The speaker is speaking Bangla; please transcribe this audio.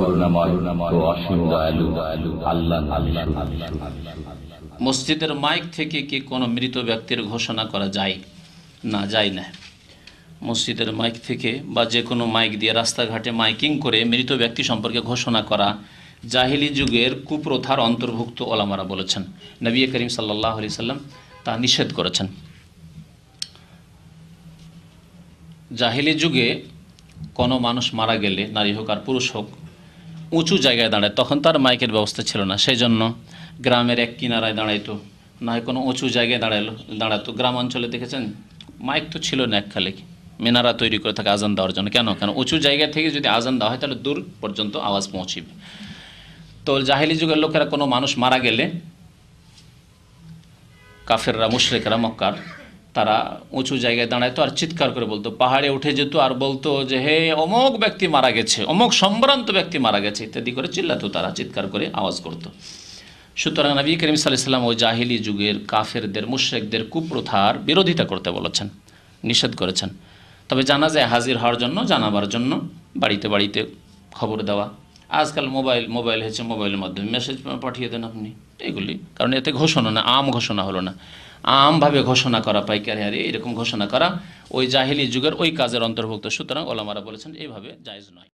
করুণাময় ও অসীম দয়ালু আল্লাহ। মসজিদের মাইক থেকে কি কোনো মৃত ব্যক্তির ঘোষণা করা যায়? না, যায় না। মসজিদের মাইক থেকে বা যে কোনো মাইক দিয়ে রাস্তাঘাটে মাইকিং করে মৃত ব্যক্তি সম্পর্কে ঘোষণা করা জাহিলি যুগের কুপ্রথার অন্তর্ভুক্ত ওলামারা বলেছেন। নবী করিম সাল্লাল্লাহু আলাইহি সাল্লাম তা নিষেধ করেছেন। জাহিলি যুগে কোনো মানুষ মারা গেলে, নারী হোক আর পুরুষ হোক, উঁচু জায়গায় দাঁড়ায়, তখন তার মাইকের ব্যবস্থা ছিল না, সেই জন্য গ্রামের এক কিনারায় দাঁড়াইতো, না হয় কোনো উঁচু জায়গায় দাঁড়াতো। গ্রাম অঞ্চলে দেখেছেন মাইক তো ছিল না, একখালে মিনারা তৈরি করে থাকে আজান দেওয়ার জন্য। কেন? উঁচু জায়গা থেকে যদি আজান দেওয়া হয় তাহলে দূর পর্যন্ত আওয়াজ পৌঁছিবে। তো জাহিলি যুগের লোকেরা কোনো মানুষ মারা গেলে, কাফেররা, মুশরিকরা মক্কার, তারা উঁচু জায়গায় দাঁড়াইতো আর চিৎকার করে বলতো, পাহাড়ে উঠে যেত আর বলতো যে হে অমুক ব্যক্তি মারা গেছে, অমুক সম্ভ্রান্ত ব্যক্তি মারা গেছে ইত্যাদি করে চিল্লাতো, তারা চিৎকার করে আওয়াজ করত। সুতরাং নবী করিম সাল্লাল্লাহু আলাইহি ওয়াসাল্লাম ওই জাহিলি যুগের কাফেরদের, মুশরিকদের কুপ্রথার বিরোধিতা করতে বলেছেন, নিষেধ করেছেন। তবে জানাজায় হাজির হওয়ার জন্য, জানাবার জন্য বাড়িতে বাড়িতে খবর দেওয়া, আজকাল মোবাইল হয়েছে, মোবাইলের মাধ্যমে মেসেজ পাঠিয়ে দেন আপনি, এগুলি। কারণ এতে ঘোষণা না, আম ঘোষণা হলো না, আমভাবে ঘোষণা করা, পাইকারি হারে এরকম ঘোষণা করা ওই জাহিলি যুগের ওই কাজের অন্তর্ভুক্ত। সুতরাং ওলামারা বলেছেন এইভাবে জায়েজ নয়।